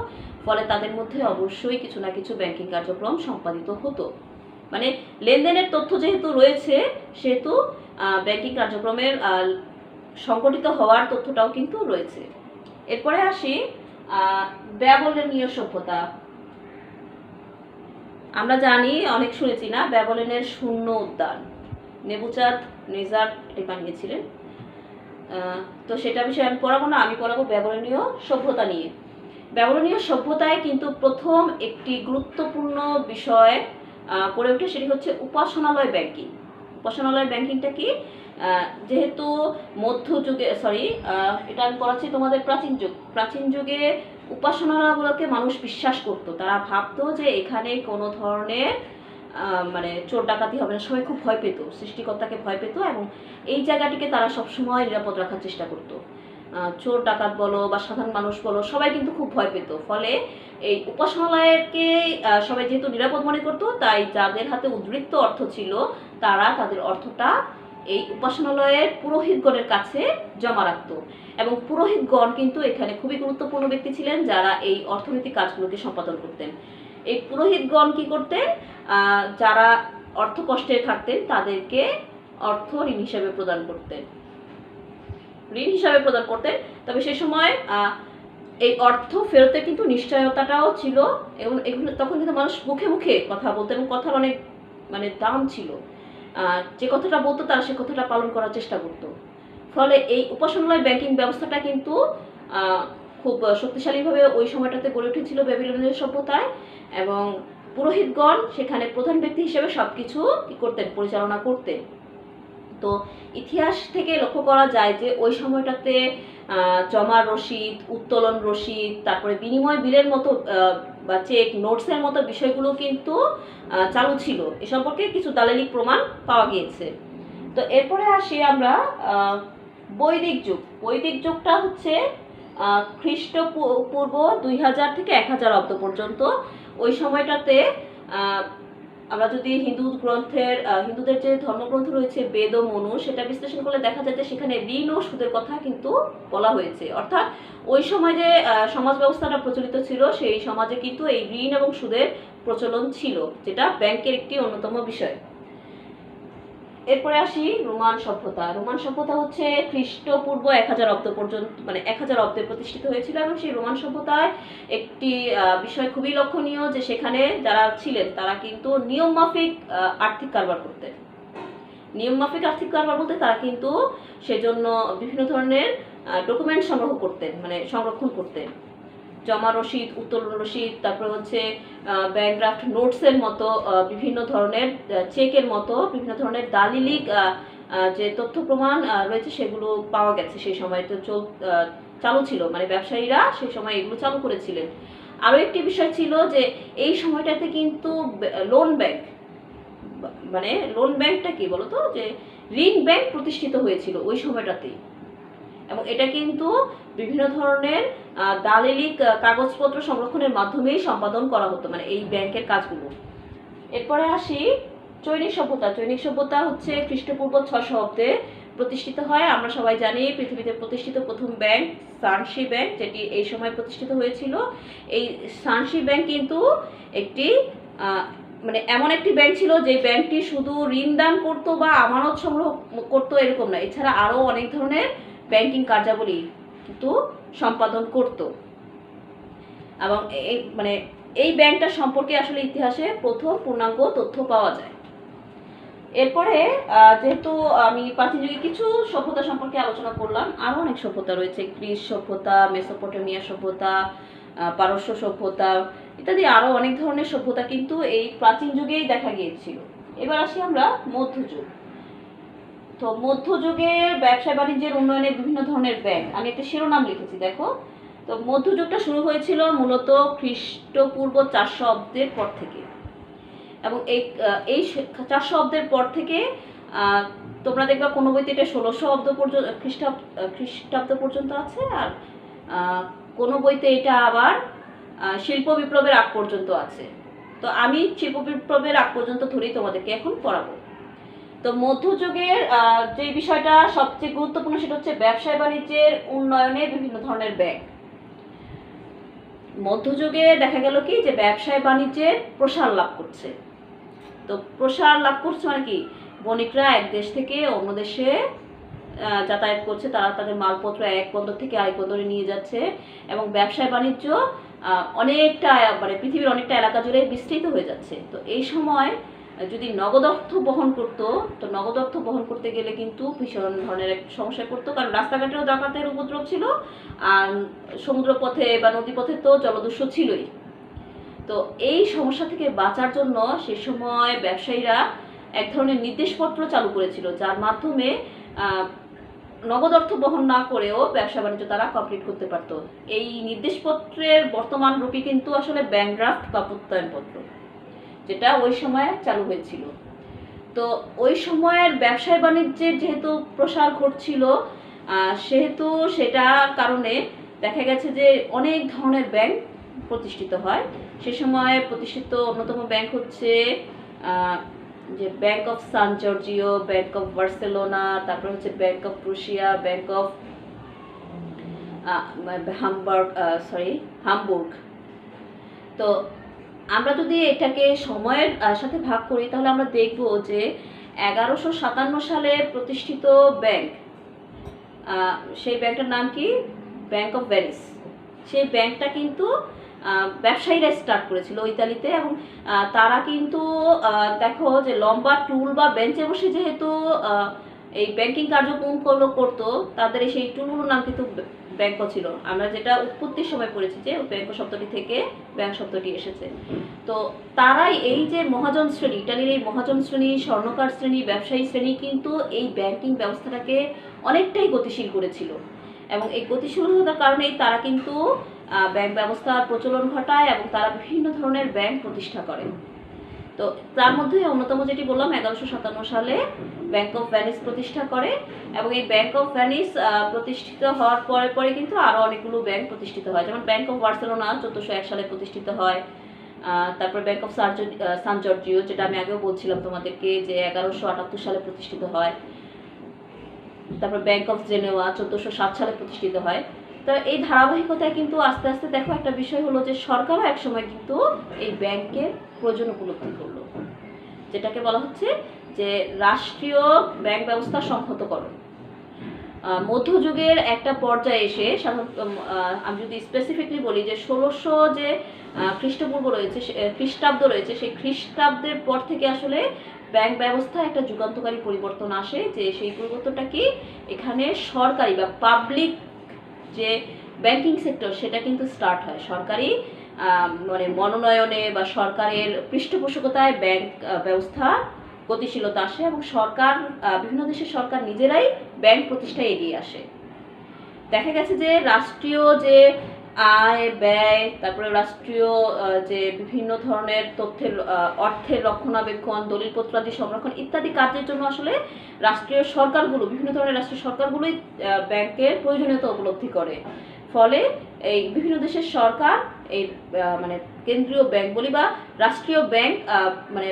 ফলে তাদের মধ্যে অবশ্যই কিছু না কিছু ব্যাংকিং কার্যক্রম সম্পাদিত হতো। মানে লেনদেনের তথ্য যেহেতু রয়েছে, সেহেতু ব্যাংকিং কার্যক্রমের সংগঠিত হওয়ার তথ্যটাও কিন্তু রয়েছে। এরপরে আসি ব্যাবিলনীয় সভ্যতা। আমরা জানি, অনেক শুনেছি না, ব্যাবিলনের শূন্য উদ্যান নেবুচাঁদ-নেজার এটি বানিয়েছিলেন। তো সেটা বিষয়ে আমি পড়াবো না, আমি পড়াবো ব্যাবিলনীয় সভ্যতা নিয়ে। ব্যাবিলনীয় সভ্যতায় কিন্তু প্রথম একটি গুরুত্বপূর্ণ বিষয় গড়ে ওঠে, সেটি হচ্ছে উপাসনালয় ব্যাংকিং। উপাসনালয় ব্যাংকিংটা কি? যেহেতু মধ্যযুগে এটা আমি পড়াচ্ছি তোমাদের প্রাচীন যুগ। প্রাচীন যুগে উপাসনালয়গুলোকে মানুষ বিশ্বাস করত। তারা ভাবতো যে এখানে কোনো ধরনের মানে চোর ডাকাতি হবে না। সবাই খুব ভয় পেত, সৃষ্টিকর্তাকে ভয় পেত এবং এই জায়গাটিকে তারা সবসময় নিরাপদ রাখার চেষ্টা করতো। চোর ডাকাত বলো বা সাধারণ মানুষ বলো, সবাই কিন্তু খুব ভয় পেত। ফলে এই উপাসনালয়কে সবাই যেহেতু নিরাপদ মনে করতো, তাই যাদের হাতে উদ্বৃত্ত অর্থ ছিল তারা তাদের অর্থটা এই উপাসনালয়ের পুরোহিতগণের কাছে জমা রাখতো। এবং পুরোহিতগণ কিন্তু এখানে খুবই গুরুত্বপূর্ণ ব্যক্তি ছিলেন, যারা এই অর্থনৈতিক কাজগুলোকে সম্পাদন করতেন। এই পুরোহিতগণ কি করতেন? যারা অর্থ কষ্টে থাকতেন তাদেরকে অর্থ ঋণ হিসাবে প্রদান করতেন। তবে সে সময় এই অর্থ ফেরতের কিন্তু নিশ্চয়তাটাও ছিল এবং এগুলো তখন কিন্তু মানুষ মুখে মুখে কথা বলতো এবং কথার অনেক মানে দাম ছিল। যে কথাটা বলতো তারা সে কথাটা পালন করার চেষ্টা করতো। ফলে এই উপাসনালয় ব্যাংকিং ব্যবস্থাটা কিন্তু খুব শক্তিশালীভাবে ওই সময়টাতে গড়ে উঠেছিল ব্যাবিলনীয় সভ্যতায়, এবং পুরোহিতগণ সেখানে প্রধান ব্যক্তি হিসেবে সবকিছু কি করতেন? পরিচালনা করতেন। তো ইতিহাস থেকে লক্ষ্য করা যায় যে ওই সময়টাতে জমা রসিদ, উত্তোলন রসিদ, তারপরে বিনিময় বিলের মতো বা চেক, নোটসের মতো বিষয়গুলো কিন্তু চালু ছিল। এ সম্পর্কে কিছু দালিলিক প্রমাণ পাওয়া গিয়েছে। তো এরপরে আসি আমরা বৈদিক যুগ। বৈদিক যুগটা হচ্ছে খ্রিস্টপূর্ব 2000 থেকে 1000 অব্দ পর্যন্ত। ওই সময়টাতে আমরা যদি হিন্দুদের যে ধর্মগ্রন্থ রয়েছে বেদ ও মনু, সেটা বিশ্লেষণ করলে দেখা যায় যে সেখানে ঋণ ও সুদের কথা কিন্তু বলা হয়েছে। অর্থাৎ ওই সময় যে সমাজ ব্যবস্থাটা প্রচলিত ছিল, সেই সমাজে কিন্তু এই ঋণ এবং সুদের প্রচলন ছিল, যেটা ব্যাংকের একটি অন্যতম বিষয়। এরপরে আসি রোমান সভ্যতা। রোমান সভ্যতা হচ্ছে খ্রিস্টপূর্ব 1000 অব্দ পর্যন্ত, মানে 1000 অব্দে প্রতিষ্ঠিত হয়েছিল। এবং সেই রোমান সভ্যতায় একটি বিষয় খুবই লক্ষণীয় যে সেখানে যারা ছিলেন তারা কিন্তু নিয়ম মাফিক আর্থিক কারবার করতেন। নিয়ম মাফিক আর্থিক কারবার বলতে তারা কিন্তু সেজন্য বিভিন্ন ধরনের ডকুমেন্ট সংগ্রহ করতেন, মানে সংরক্ষণ করতেন। জমা রসিদ, উত্তোলন রসিদ, তারপর হচ্ছে ব্যাংক ড্রাফট নোটসের মতো বিভিন্ন ধরনের চেকের মতো বিভিন্ন ধরনের দালিলিক যে তথ্য প্রমাণ রয়েছে সেগুলো পাওয়া গেছে। সেই সময় তো চালু ছিল, মানে ব্যবসায়ীরা সেই সময় এগুলো চালু করেছিলেন। আরও একটি বিষয় ছিল যে এই সময়টাতে কিন্তু লোন ব্যাংক, মানে লোন ব্যাংকটা কি বলতো, যে ঋণ ব্যাংক প্রতিষ্ঠিত হয়েছিল ওই সময়টাতেই। এবং এটা কিন্তু বিভিন্ন ধরনের দালিলিক কাগজপত্র সংরক্ষণের মাধ্যমেই সম্পাদন করা হতো, মানে এই ব্যাংকের কাজগুলো। এরপরে আসি চৈনিক সভ্যতা। চৈনিক সভ্যতা হচ্ছে খ্রিস্টপূর্ব 600 অব্দে প্রতিষ্ঠিত হয়। আমরা সবাই জানি পৃথিবীতে প্রতিষ্ঠিত প্রথম ব্যাংক সানশি ব্যাংক, যেটি এই সময় প্রতিষ্ঠিত হয়েছিল। এই সানশি ব্যাংক কিন্তু একটি মানে এমন একটি ব্যাংক ছিল যে ব্যাংকটি শুধু ঋণ দান করতো বা আমানত সংগ্রহ করতো এরকম না, এছাড়া আরও অনেক ধরনের ব্যাংকিং কার্যাবলী কিন্তু সম্পাদন করত। এবং এই ব্যাংকটা সম্পর্কে আসলে ইতিহাসে প্রথম পূর্ণাঙ্গ তথ্য পাওয়া যায়। এরপরে যেহেতু আমি প্রাচীন যুগে কিছু সভ্যতা সম্পর্কে আলোচনা করলাম, আরও অনেক সভ্যতা রয়েছে। গ্রিস সভ্যতা, মেসোপটেমিয়া সভ্যতা, পারস্য সভ্যতা ইত্যাদি আরও অনেক ধরনের সভ্যতা কিন্তু এই প্রাচীন যুগেই দেখা গিয়েছিল। এবার আসি আমরা মধ্যযুগ। তো মধ্যযুগের ব্যবসা বাণিজ্যের উন্নয়নে বিভিন্ন ধরনের ব্যাংক, আমি একটা শিরোনাম লিখেছি দেখো। তো মধ্যযুগটা শুরু হয়েছিল মূলত খ্রিস্টপূর্ব 400 অব্দের পর থেকে। এবং এই 400 অব্দের পর থেকে তোমরা দেখবা কোনো বইতে এটা 1600 অব্দ পর্যন্ত খ্রিস্টাব্দ পর্যন্ত আছে, আর কোনো বইতে এটা আবার শিল্প বিপ্লবের আগ পর্যন্ত আছে। তো আমি শিল্প বিপ্লবের আগ পর্যন্ত ধরেই তোমাদেরকে এখন পড়াবো। তো মধ্যযুগের যে বিষয়টা সবচেয়ে গুরুত্বপূর্ণ সেটা হচ্ছে ব্যবসায় বাণিজ্যের উন্নয়নে বিভিন্ন ধরনের ব্যাংক। মধ্যযুগে দেখা গেল কি যে ব্যবসায় বাণিজ্যের প্রসার লাভ করছে। তো প্রসার লাভ করছে মানে কি, বণিকরা এক দেশ থেকে অন্য দেশে যাতায়াত করছে, তারা তাদের মালপত্র এক বন্দর থেকে আরেক বন্দরে নিয়ে যাচ্ছে। এবং ব্যবসায় বাণিজ্য অনেকটা মানে পৃথিবীর অনেকটা এলাকা জুড়ে বিস্তৃত হয়ে যাচ্ছে। তো এই সময় যদি নগদ অর্থ বহন করতো, তো নগদ অর্থ বহন করতে গেলে কিন্তু ভীষণ ধরনের এক সমস্যায় পড়তো, কারণ রাস্তাঘাটেও ডাকাতের উপদ্রব ছিল, আর সমুদ্রপথে বা নদীপথে তো জলদস্যু ছিলই। তো এই সমস্যা থেকে বাঁচার জন্য সে সময় ব্যবসায়ীরা এক ধরনের নির্দেশপত্র চালু করেছিল, যার মাধ্যমে নগদ অর্থ বহন না করেও ব্যবসা বাণিজ্য তারা কমপ্লিট করতে পারতো। এই নির্দেশপত্রের বর্তমান রূপই কিন্তু আসলে ব্যাংক ড্রাফট বা প্রত্যয়নপত্র, যেটা ওই সময় চালু হয়েছিল। তো ওই সময়ের ব্যবসায় বাণিজ্যের যেহেতু প্রসার ঘটছিল, সেহেতু সেটা কারণে দেখা গেছে যে অনেক ধরনের ব্যাংক প্রতিষ্ঠিত হয়। সে সময় প্রতিষ্ঠিত অন্যতম ব্যাংক হচ্ছে যে bank of San Giorgio, bank of Barcelona, তারপর হচ্ছে bank of Prussia, bank of Hamburg. তো আমরা যদি এটাকে সময়ের সাথে ভাগ করি তাহলে আমরা দেখব যে 1157 সালে প্রতিষ্ঠিত ব্যাংক, সেই ব্যাংকটার নাম কি, ব্যাংক অফ ভেনিস। সেই ব্যাংকটা কিন্তু ব্যবসায়ীরা স্টার্ট করেছিল ইতালিতে। এবং তারা কিন্তু দেখো যে লম্বা টুল বা বেঞ্চে বসে যেহেতু এই ব্যাংকিং কার্যক্রম করতো, তাদের সেই টুলগুলোর নাম কিন্তু ব্যাংক ছিল। আমরা যেটা উৎপত্তির সময় পড়েছি যে ব্যাংক শব্দটি থেকে ব্যাংক শব্দটি এসেছে। তো তারাই এই যে মহাজন শ্রেণী, ইটালির এই মহাজন শ্রেণী, স্বর্ণকার শ্রেণী, ব্যবসায়ী শ্রেণী কিন্তু এই ব্যাংকিং ব্যবস্থাটাকে অনেকটাই গতিশীল করেছিল। এবং এই গতিশীলতার কারণেই তারা কিন্তু ব্যাংক ব্যবস্থার প্রচলন ঘটায় এবং তারা বিভিন্ন ধরনের ব্যাংক প্রতিষ্ঠা করে। তো তার মধ্যে অন্যতম যেটি বললাম 1157 সালে ব্যাংক অফ ভেনিস প্রতিষ্ঠা করে। এবং এই ব্যাংক অফ ভেনিস প্রতিষ্ঠিত হওয়ার পরে কিন্তু আরও অনেকগুলো ব্যাংক প্রতিষ্ঠিত হয়, যেমন ব্যাংক অফ বার্সেলোনা 1401 সালে প্রতিষ্ঠিত হয়, তারপর ব্যাংক অফ সান জর্জিও, যেটা আমি আগেও বলছিলাম তোমাদেরকে যে 1178 সালে প্রতিষ্ঠিত হয়। তারপর ব্যাংক অফ জেনেভা 1407 সালে প্রতিষ্ঠিত হয়। তো এই ধারাবাহিকতায় কিন্তু আস্তে আস্তে দেখো একটা বিষয় হলো যে সরকারও একসময় কিন্তু এই ব্যাংকের প্রয়োজন উপলব্ধি করলো, যেটাকে বলা হচ্ছে যে রাষ্ট্রীয় ব্যাংক ব্যবস্থা সংহতকরণ। মধ্যযুগের একটা পর্যায়ে এসে সাধারণত আমি যদি স্পেসিফিকলি বলি যে 1600 যে খ্রিস্টপূর্ব রয়েছে, খ্রিস্টাব্দ রয়েছে, সেই খ্রিস্টাব্দের পর থেকে আসলে ব্যাংক ব্যবস্থায় একটা যুগান্তকারী পরিবর্তন আসে। যে সেই পরিবর্তনটা কি, এখানে সরকারি বা পাবলিক যে ব্যাংকিং সেক্টর সেটা কিন্তু স্টার্ট হয়। সরকারি মানে মনোনয়নে বা সরকারের পৃষ্ঠপোষকতায় ব্যাংক ব্যবস্থা গতিশীলতা আসে এবং সরকার, বিভিন্ন দেশের সরকার নিজেরাই ব্যাংক প্রতিষ্ঠায় এগিয়ে আসে। দেখা গেছে যে রাষ্ট্রীয় যে আয় ব্যয়, তারপরে রাষ্ট্রীয় যে বিভিন্ন ধরনের তথ্যের অর্থের রক্ষণাবেক্ষণ, দলিলপত্রাদি সংরক্ষণ ইত্যাদি কাজের জন্য আসলে রাষ্ট্রীয় সরকারগুলো, বিভিন্ন ধরনের রাষ্ট্রীয় সরকারগুলোই ব্যাংকের প্রয়োজনীয়তা উপলব্ধি করে। ফলে এই বিভিন্ন দেশের সরকার এই মানে কেন্দ্রীয় ব্যাংক বলি বা রাষ্ট্রীয় ব্যাংক মানে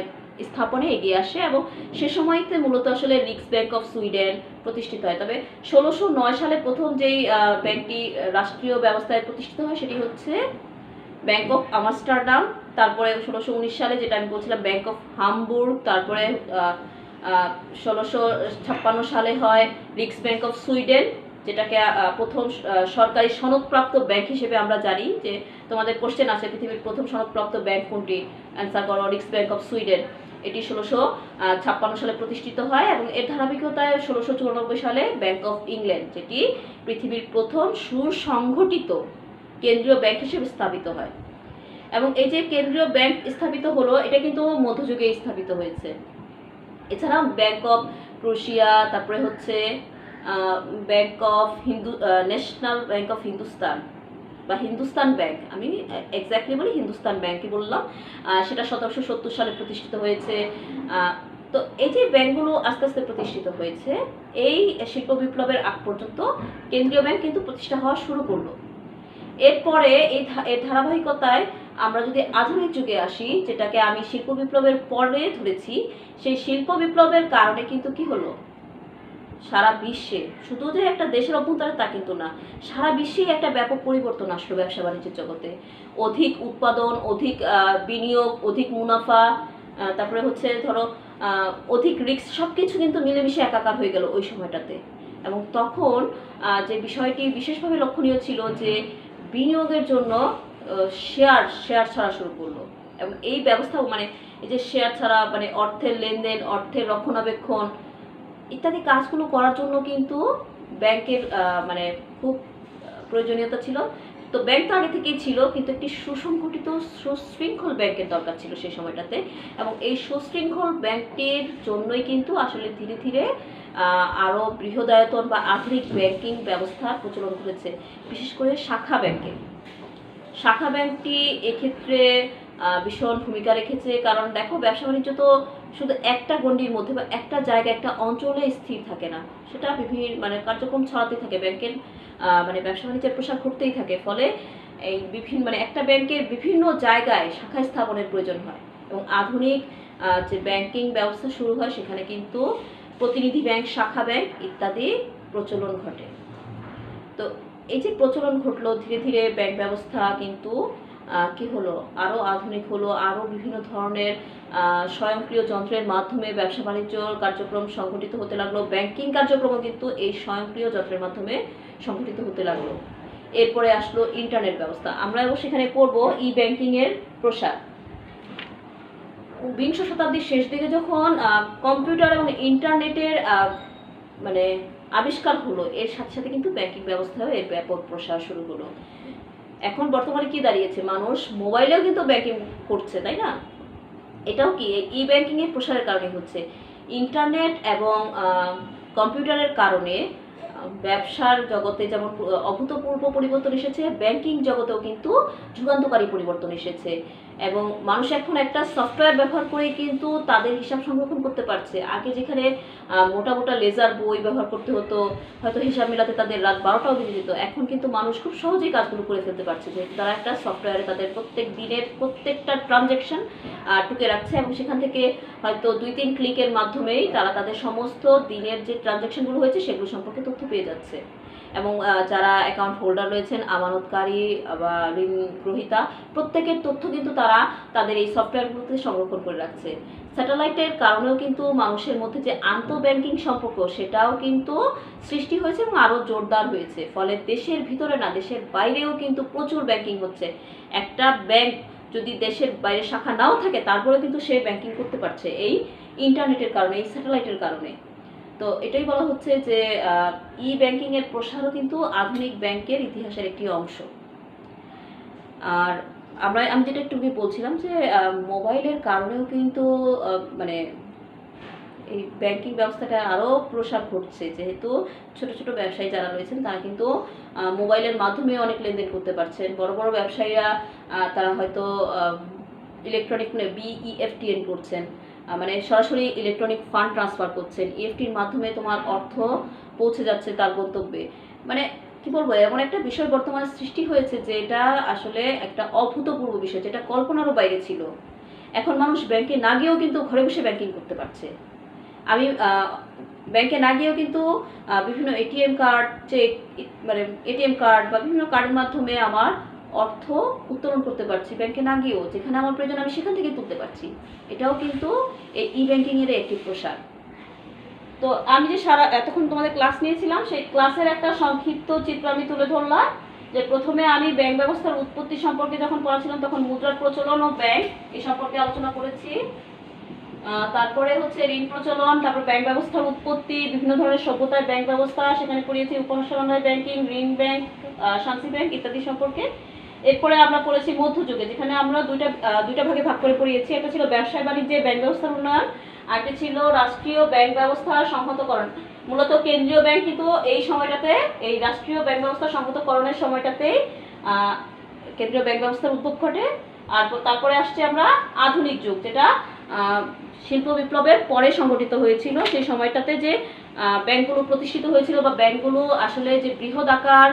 স্থাপনে এগিয়ে আসে এবং সে সময়তে মূলত আসলে রিক্সব্যাংক অফ সুইডেন প্রতিষ্ঠিত হয়। তবে 1609 সালে প্রথম যেই ব্যাংকটি রাষ্ট্রীয় ব্যবস্থায় প্রতিষ্ঠিত হয় সেটি হচ্ছে ব্যাংক অফ আমস্টারডাম। তারপরে 1619 সালে যেটা আমি বলছিলাম ব্যাংক অফ হামবুর্গ। তারপরে 1656 সালে হয় রিক্সব্যাংক অফ সুইডেন, যেটাকে প্রথম সরকারি সনদপ্রাপ্ত ব্যাংক হিসেবে আমরা জানি। যে তোমাদের কোশ্চেন আছে পৃথিবীর প্রথম সনদপ্রাপ্ত ব্যাংক কোনটি, অ্যান্সার করো রিক্সব্যাংক অফ সুইডেন। এটি 1656 সালে প্রতিষ্ঠিত হয় এবং এর ধারাবাহিকতায় 1694 সালে ব্যাংক অফ ইংল্যান্ড, যেটি পৃথিবীর প্রথম সুসংগঠিত কেন্দ্রীয় ব্যাংক হিসেবে স্থাপিত হয়। এবং এই যে কেন্দ্রীয় ব্যাংক স্থাপিত হলো, এটা কিন্তু মধ্যযুগে স্থাপিত হয়েছে। এছাড়া ব্যাংক অফ প্রুশিয়া, তারপরে হচ্ছে bank of national bank of Hindustan বা হিন্দুস্তান ব্যাংক, আমি এক্স্যাক্টলি বলি হিন্দুস্তান ব্যাংকই বললাম, সেটা 1770 সালে প্রতিষ্ঠিত হয়েছে। তো এই যে ব্যাংকগুলো আস্তে আস্তে প্রতিষ্ঠিত হয়েছে, এই শিল্প বিপ্লবের আগ পর্যন্ত কেন্দ্রীয় ব্যাংক কিন্তু প্রতিষ্ঠা হওয়া শুরু করলো। এরপরে এই ধারাবাহিকতায় আমরা যদি আধুনিক যুগে আসি, যেটাকে আমি শিল্প বিপ্লবের পরে ধরেছি, সেই শিল্প বিপ্লবের কারণে কিন্তু কি হলো, সারা বিশ্বে, শুধু যে একটা দেশের অভ্যন্তরে তা কিন্তু না, সারা বিশ্বেই একটা ব্যাপক পরিবর্তন আসলো ব্যবসা বাণিজ্যের জগতে। অধিক উৎপাদন, অধিক বিনিয়োগ, অধিক মুনাফা, তারপরে হচ্ছে ধরো অধিক রিস্ক, সব কিছু কিন্তু মিলেমিশে একাকার হয়ে গেল ওই সময়টাতে। এবং তখন যে বিষয়টি বিশেষভাবে লক্ষণীয় ছিল যে বিনিয়োগের জন্য শেয়ার ছাড়া শুরু করলো। এবং এই ব্যবস্থা মানে এই যে শেয়ার ছাড়া মানে অর্থের লেনদেন, অর্থের রক্ষণাবেক্ষণ ইত্যাদি কাজগুলো করার জন্য কিন্তু ব্যাংকের মানে খুব প্রয়োজনীয়তা ছিল। তো ব্যাংক তো আগে থেকেই ছিল, কিন্তু একটি সুসংগঠিত সুশৃঙ্খল ব্যাংকের দরকার ছিল সেই সময়টাতে। এবং এই সুশৃঙ্খল ব্যাংকটির জন্যই কিন্তু আসলে ধীরে ধীরে আরও বৃহদায়তন বা আধুনিক ব্যাংকিং ব্যবস্থার প্রচলন ঘটেছে, বিশেষ করে শাখা ব্যাংকে। শাখা ব্যাংকটি এক্ষেত্রে ভীষণ ভূমিকা রেখেছে। কারণ দেখো, ব্যবসা বাণিজ্য তো শুধু একটা গণ্ডির মধ্যে বা একটা জায়গায়, একটা অঞ্চলে স্থির থাকে না, সেটা বিভিন্ন মানে কার্যক্রম ছড়াতে থাকে। ব্যাংকের মানে ব্যবসা বাণিজ্যের প্রসার ঘটতেই থাকে। ফলে এই বিভিন্ন মানে একটা ব্যাংকের বিভিন্ন জায়গায় শাখা স্থাপনের প্রয়োজন হয়। এবং আধুনিক যে ব্যাংকিং ব্যবস্থা শুরু হয়, সেখানে কিন্তু প্রতিনিধি ব্যাংক, শাখা ব্যাংক ইত্যাদি প্রচলন ঘটে। তো এই যে প্রচলন ঘটলো, ধীরে ধীরে ব্যাংক ব্যবস্থা কিন্তু কি হলো, আরও আধুনিক হলো, আরও বিভিন্ন ধরনের স্বয়ংক্রিয় যন্ত্রের মাধ্যমে ব্যবসা বাণিজ্য কার্যক্রম সংগঠিত হতে লাগলো। ব্যাংকিং কার্যক্রমও কিন্তু এই স্বয়ংক্রিয় যন্ত্রের মাধ্যমে সংগঠিত হতে লাগলো। এরপরে আসলো ইন্টারনেট ব্যবস্থা। আমরা সেখানে পড়বো ই ব্যাংকিংয়ের প্রসার। বিংশ শতাব্দীর শেষ দিকে যখন কম্পিউটার এবং ইন্টারনেটের মানে আবিষ্কার হলো, এর সাথে সাথে কিন্তু ব্যাংকিং ব্যবস্থাও এর ব্যাপক প্রসার শুরু হলো। এখন বর্তমানে কি দাঁড়িয়েছে, মানুষ মোবাইলেও কিন্তু ব্যাংকিং করছে, তাই না? এটাও কি ই ব্যাংকিংয়ের প্রসারের কারণে হচ্ছে। ইন্টারনেট এবং কম্পিউটারের কারণে ব্যবসার জগতে যেমন অভূতপূর্ব পরিবর্তন এসেছে, ব্যাংকিং জগতেও কিন্তু যুগান্তকারী পরিবর্তন এসেছে। এবং মানুষ এখন একটা সফটওয়্যার ব্যবহার করে কিন্তু তাদের হিসাব সংরক্ষণ করতে পারছে। আগে যেখানে মোটা মোটা লেজার বই ব্যবহার করতে হতো, হয়তো হিসাব মেলাতে তাদের রাত 12টাও বেজে যেত, এখন কিন্তু মানুষ খুব সহজেই কাজগুলো করে ফেলতে পারছে, যে তারা একটা সফটওয়্যারে তাদের প্রত্যেক দিনের প্রত্যেকটা ট্রানজ্যাকশন টুকে রাখছে এবং সেখান থেকে হয়তো 2-3 ক্লিকের মাধ্যমেই তারা তাদের সমস্ত দিনের যে ট্রানজ্যাকশনগুলো হয়েছে সেগুলো সম্পর্কে তথ্য পেয়ে যাচ্ছে। এবং যারা অ্যাকাউন্ট হোল্ডার রয়েছেন, আমানতকারী বা ঋণ গ্রহীতা, প্রত্যেকের তথ্য কিন্তু তারা তাদের এই সফটওয়্যারগুলোতে সংরক্ষণ করে রাখছে। স্যাটেলাইটের কারণেও কিন্তু মানুষের মধ্যে যে আন্তঃব্যাংকিং সম্পর্ক সেটাও কিন্তু সৃষ্টি হয়েছে এবং আরও জোরদার হয়েছে। ফলে দেশের ভিতরে না, দেশের বাইরেও কিন্তু প্রচুর ব্যাংকিং হচ্ছে। একটা ব্যাংক যদি দেশের বাইরে শাখা নাও থাকে, তারপরে কিন্তু সে ব্যাংকিং করতে পারছে এই ইন্টারনেটের কারণে, এই স্যাটেলাইটের কারণে। তো এটাই বলা হচ্ছে যে ই ব্যাংকিংয়ের প্রসারও কিন্তু আধুনিক ব্যাংকের ইতিহাসের একটি অংশ। আর আমি যেটা একটু বলছিলাম যে মোবাইলের কারণেও কিন্তু মানে এই ব্যাংকিং ব্যবস্থাটা আরও প্রসার ঘটছে, যেহেতু ছোট ছোট ব্যবসায়ী যারা রয়েছেন তারা কিন্তু মোবাইলের মাধ্যমে অনেক লেনদেন করতে পারছেন। বড় বড় ব্যবসায়ীরা তারা হয়তো ইলেকট্রনিক BEFTN করছেন, মানে সরাসরি ইলেকট্রনিক ফান্ড ট্রান্সফার করছেন। EFTর মাধ্যমে তোমার অর্থ পৌঁছে যাচ্ছে তার গন্তব্যে। মানে কি বলবো, এমন একটা বিষয় বর্তমানে সৃষ্টি হয়েছে যে এটা আসলে একটা অভূতপূর্ব বিষয়, যেটা কল্পনারও বাইরে ছিল। এখন মানুষ ব্যাংকে না গিয়েও কিন্তু ঘরে বসে ব্যাংকিং করতে পারছে। আমি ব্যাংকে না গিয়েও কিন্তু বিভিন্ন এটিএম কার্ড, চেক, মানে এটিএম কার্ড বা বিভিন্ন কার্ডের মাধ্যমে আমার অর্থ উত্তোলন করতে পারছি ব্যাংকে না গিয়েও। যেখানে আমার প্রয়োজন আমি সেখান থেকে তুলতে পারছি। এটাও কিন্তু এই ই ব্যাংকিংয়ের একটি প্রসার। তো আমি যে এতক্ষণ তোমাদের ক্লাস নিয়েছিলাম, সেই ক্লাসের একটা সংক্ষিপ্ত চিত্র আমি তুলে ধরলাম। যে প্রথমে আমি ব্যাংক ব্যবস্থার উৎপত্তি সম্পর্কে যখন পড়াছিলাম তখন মুদ্রার প্রচলন ও ব্যাংক এই সম্পর্কে আলোচনা করেছি। তারপরে হচ্ছে ঋণ প্রচলন, তারপর ব্যাংক ব্যবস্থার উৎপত্তি, বিভিন্ন ধরনের সভ্যতার ব্যাংক ব্যবস্থা, সেখানে পড়িয়েছি উপহাসনালয় ব্যাংকিং, ঋণ ব্যাংক, শান্তি ব্যাংক ইত্যাদি সম্পর্কে। এরপরে আমরা পড়েছি মধ্যযুগে, যেখানে আমরা দুইটা ভাগে ভাগ করে পড়িয়েছি। একটা ছিল ব্যবসায় বাণিজ্যে ব্যাংক ব্যবস্থার উন্নয়ন, আরেকটি ছিল রাষ্ট্রীয় ব্যাংক ব্যবস্থার সংহতকরণ। মূলত কেন্দ্রীয় ব্যাংক কিন্তু এই সময়টাতে, এই রাষ্ট্রীয় ব্যাংক ব্যবস্থা সংহতকরণের সময়টাতেই কেন্দ্রীয় ব্যাংক ব্যবস্থার উদ্ভব ঘটে। আর তারপরে আসছে আমরা আধুনিক যুগ, যেটা শিল্প বিপ্লবের পরে সংগঠিত হয়েছিল। সেই সময়টাতে যে ব্যাংকগুলো প্রতিষ্ঠিত হয়েছিল বা ব্যাংকগুলো আসলে যে বৃহৎ আকার,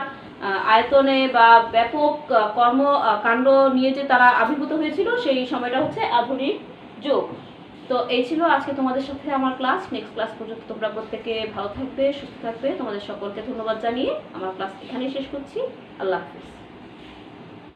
আয়তনে বা ব্যাপক কর্মকাণ্ড নিয়ে যে তারা আবির্ভূত হয়েছিল, সেই সময়টা হচ্ছে আধুনিক যুগ। তো এই ছিল আজকে তোমাদের সাথে আমার ক্লাস। নেক্সট ক্লাস পর্যন্ত তোমরা প্রত্যেকে ভালো থাকবে, সুস্থ থাকবে। তোমাদের সকলকে ধন্যবাদ জানিয়ে আমার ক্লাস এখানেই শেষ করছি। আল্লাহ হাফিজ।